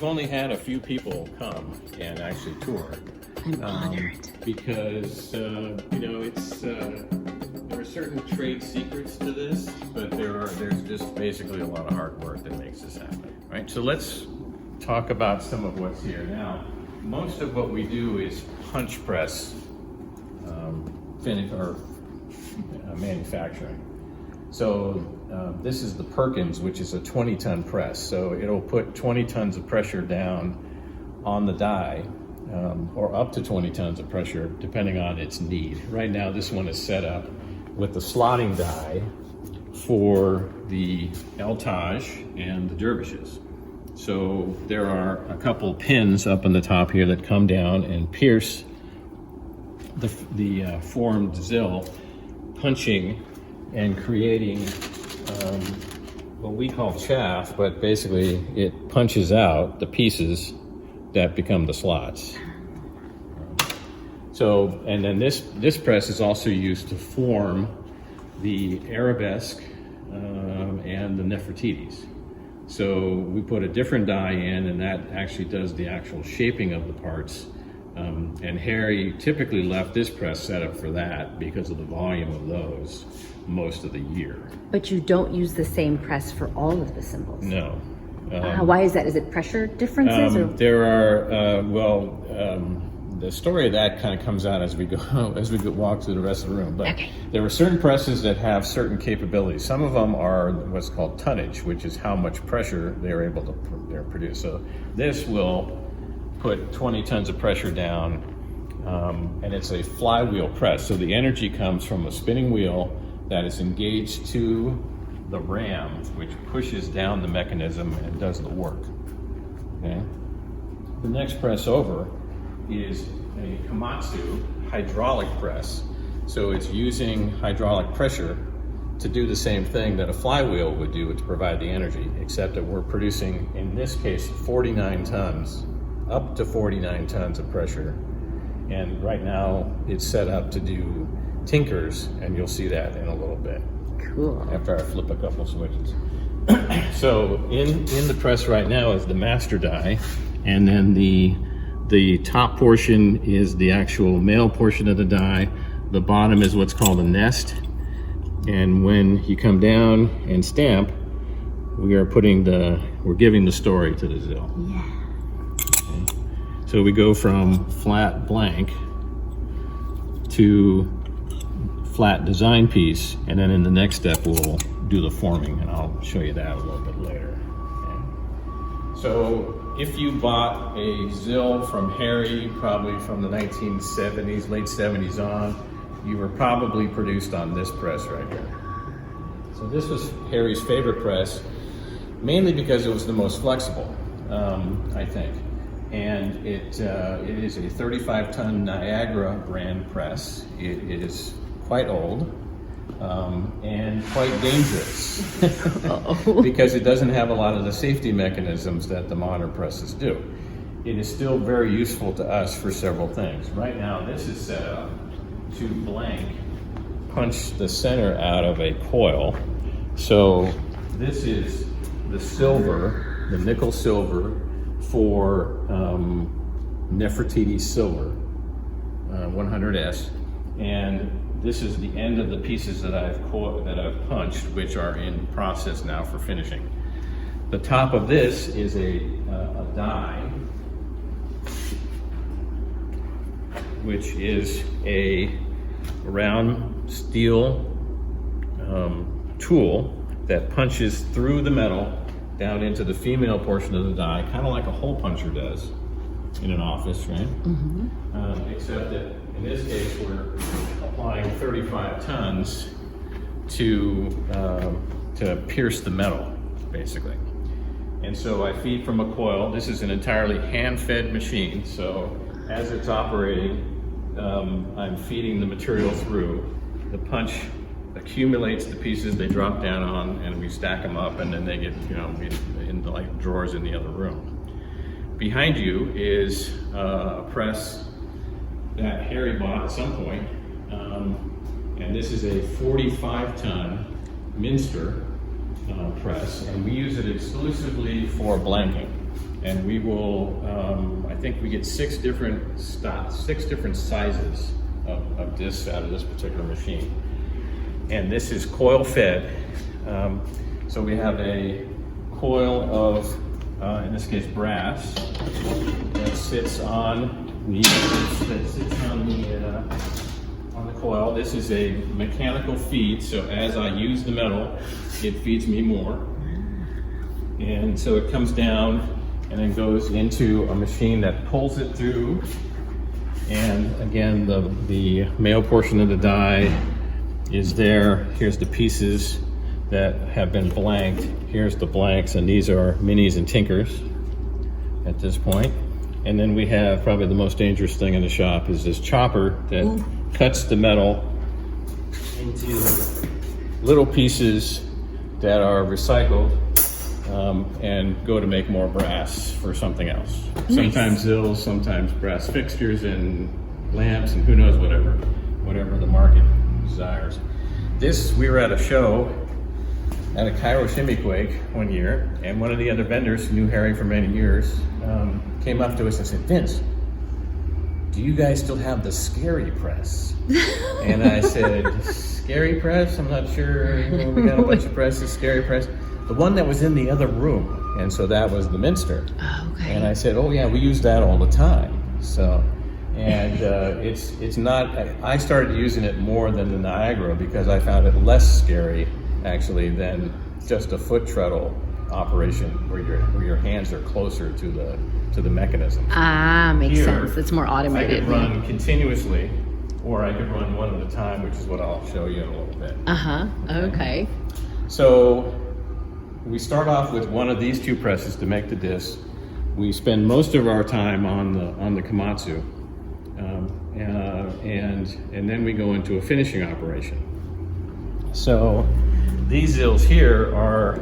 we've only had a few people come and actually tour. I'm honored. Because, you know, there are certain trade secrets to this, but there's just basically a lot of hard work that makes this happen. Right, so let's talk about some of what's here. Now, most of what we do is punch press manufacturing. So this is the Perkins, which is a 20-ton press. So it'll put 20 tons of pressure down on the die, or up to 20 tons of pressure, depending on its need. Right now, this one is set up with the slotting die for the Eltage and the Dervishes. So there are a couple pins up on the top here that come down and pierce the formed zill, punching and creating what we call chaff, but basically it punches out the pieces that become the slots. So, and then this press is also used to form the arabesque and the Nefertiti's. So we put a different die in, and that actually does the actual shaping of the parts. And Harry typically left this press set up for that because of the volume of those most of the year. But you don't use the same press for all of the cymbals? No. Why is that? Is it pressure differences? Or? There are, the story of that kind of comes out as we go walk through the rest of the room. But okay. There are certain presses that have certain capabilities. Some of them are what's called tonnage, which is how much pressure they're able to produce. So this will put 20 tons of pressure down, and it's a flywheel press. So the energy comes from a spinning wheel that is engaged to the ram, which pushes down the mechanism and does the work. Okay. The next press over is a Komatsu hydraulic press. So it's using hydraulic pressure to do the same thing that a flywheel would do to provide the energy, except that we're producing, in this case, 49 tons, up to 49 tons of pressure. And right now it's set up to do tinkers, and you'll see that in a little bit. Cool. After I flip a couple switches. So in the press right now is the master die, and then the top portion is the actual male portion of the die. The bottom is what's called a nest. And when you come down and stamp, we're giving the story to the zill. Yeah. Okay. So we go from flat blank to flat design piece, and then in the next step we'll do the forming, and I'll show you that a little bit later. Okay. So if you bought a zill from Harry, probably from the 1970s, late 70s on, you were probably produced on this press right here. So this was Harry's favorite press, mainly because it was the most flexible, I think. And it is a 35-ton Niagara brand press. It is quite old and quite dangerous because it doesn't have a lot of the safety mechanisms that the modern presses do. It is still very useful to us for several things. Right now, this is set up to blank punch the center out of a coil. So this is the silver, the nickel silver for Nefertiti silver, 100S, and this is the end of the pieces that I've punched, which are in process now for finishing. The top of this is a die, which is a round steel tool that punches through the metal down into the female portion of the die, kind of like a hole puncher does in an office, right? Mm-hmm. Except that in this case, we're applying 35 tons to pierce the metal, basically. And so I feed from a coil. This is an entirely hand-fed machine, so as it's operating, I'm feeding the material through. The punch accumulates the pieces they drop down on, and we stack them up, and then they get, in like drawers in the other room. Behind you is a press that Harry bought at some point, and this is a 45-ton Minster press, and we use it exclusively for blanking. and we will, I think we get six different sizes of discs out of this particular machine. And this is coil fed. So we have a coil of, in this case, brass that sits on on the coil. This is a mechanical feed, so as I use the metal, it feeds me more. And so it comes down and then goes into a machine that pulls it through. And again, the male portion of the die is there. Here's the pieces that have been blanked. Here's the blanks, and these are minis and tinkers at this point. And then we have probably the most dangerous thing in the shop is this chopper that cuts the metal into little pieces that are recycled and go to make more brass for something else. Nice. Sometimes zills, sometimes brass fixtures and lamps and who knows, whatever the market desires. We were at a show at a Cairo Shimmy Quake one year, and one of the other vendors who knew Harry for many years came up to us and said, "Vince, do you guys still have the scary press?" And I said, "Scary press? I'm not sure. We got a bunch of presses, scary press." The one that was in the other room, and so that was the Minster. Okay. And I said, "Oh yeah, we use that all the time." So, and it's not. I started using it more than the Niagara because I found it less scary actually than just a foot treadle operation where your hands are closer to the mechanism. Makes sense. It's more automated. I could run continuously, or I could run one at a time, which is what I'll show you in a little bit. Okay. So we start off with one of these two presses to make the disc. We spend most of our time on the Komatsu, and then we go into a finishing operation. So these zills here are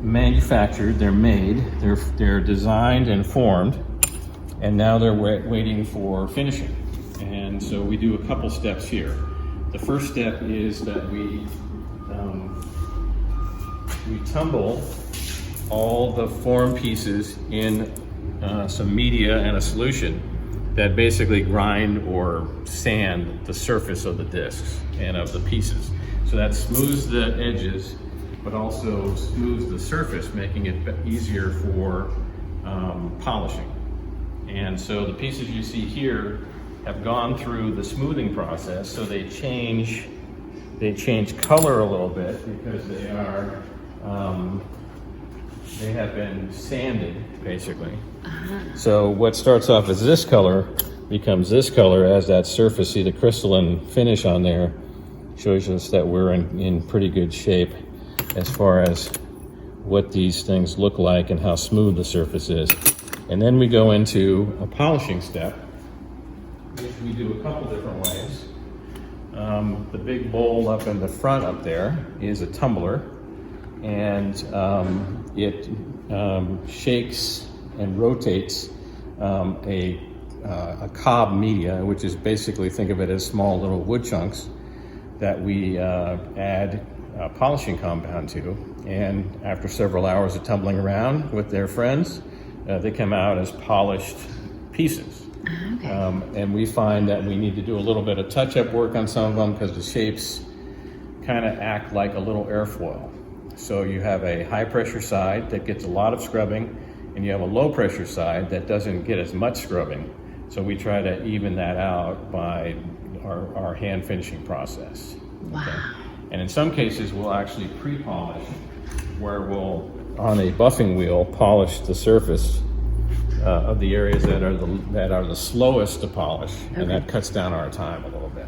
manufactured, they're made, they're designed and formed, and now they're waiting for finishing. And so we do a couple steps here. The first step is that we tumble all the form pieces in some media and a solution that basically grind or sand the surface of the discs and of the pieces. So that smooths the edges, but also smooths the surface, making it easier for polishing. And so the pieces you see here have gone through the smoothing process, so they change color a little bit because they have been sanded, basically. So what starts off as this color becomes this color as that surface, see the crystalline finish on there, shows us that we're in pretty good shape as far as what these things look like and how smooth the surface is. And then we go into a polishing step, which we do a couple different ways. The big bowl up in the front up there is a tumbler, and it shakes and rotates a cob media, which is basically, think of it as small little wood chunks that we add polishing compound to. And after several hours of tumbling around with their friends, they come out as polished pieces. Okay. And we find that we need to do a little bit of touch-up work on some of them because the shapes kind of act like a little airfoil. So you have a high-pressure side that gets a lot of scrubbing, and you have a low-pressure side that doesn't get as much scrubbing. So we try to even that out by our hand finishing process. Wow. Okay? And in some cases, we'll actually pre-polish, where we'll, on a buffing wheel, polish the surface of the areas that are the slowest to polish, and that cuts down our time a little bit.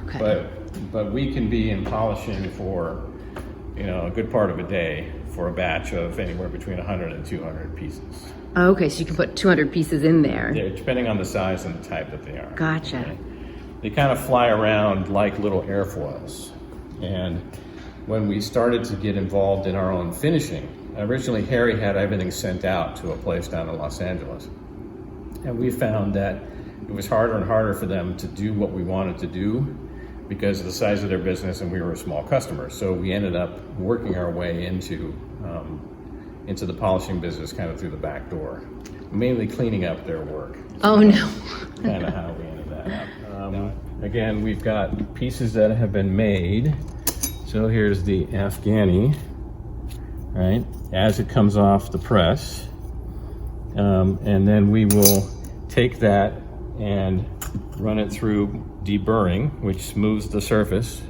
Okay. But we can be in polishing for a good part of a day for a batch of anywhere between 100 and 200 pieces. Okay, so you can put 200 pieces in there. Yeah, depending on the size and the type that they are. Gotcha. Okay? They kind of fly around like little airfoils. And when we started to get involved in our own finishing, originally Harry had everything sent out to a place down in Los Angeles. And we found that it was harder and harder for them to do what we wanted to do because of the size of their business, and we were a small customer. So we ended up working our way into into the polishing business kind of through the back door, mainly cleaning up their work. Oh no. Kind of how we ended that up. Again, we've got pieces that have been made. So here's the Afghani, right? As it comes off the press. And then we will take that and run it through deburring, which smooths the surface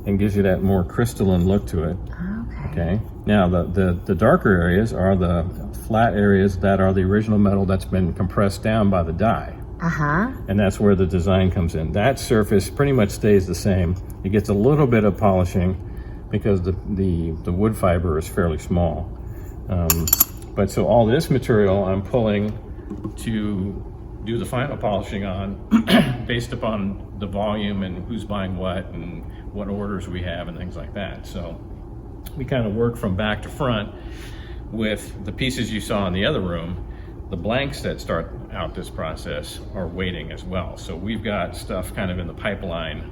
and gives you that more crystalline look to it. Okay. Now the darker areas are the flat areas that are the original metal that's been compressed down by the die. And that's where the design comes in. That surface pretty much stays the same. It gets a little bit of polishing because the wood fiber is fairly small. But so all this material I'm pulling to do the final polishing on based upon the volume and who's buying what and what orders we have and things like that. So we kind of work from back to front with the pieces you saw in the other room. The blanks that start out this process are waiting as well. So we've got stuff kind of in the pipeline.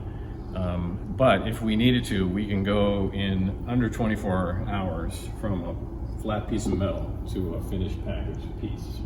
But if we needed to, we can go in under 24 hours from a flat piece of metal to a finished packaged piece.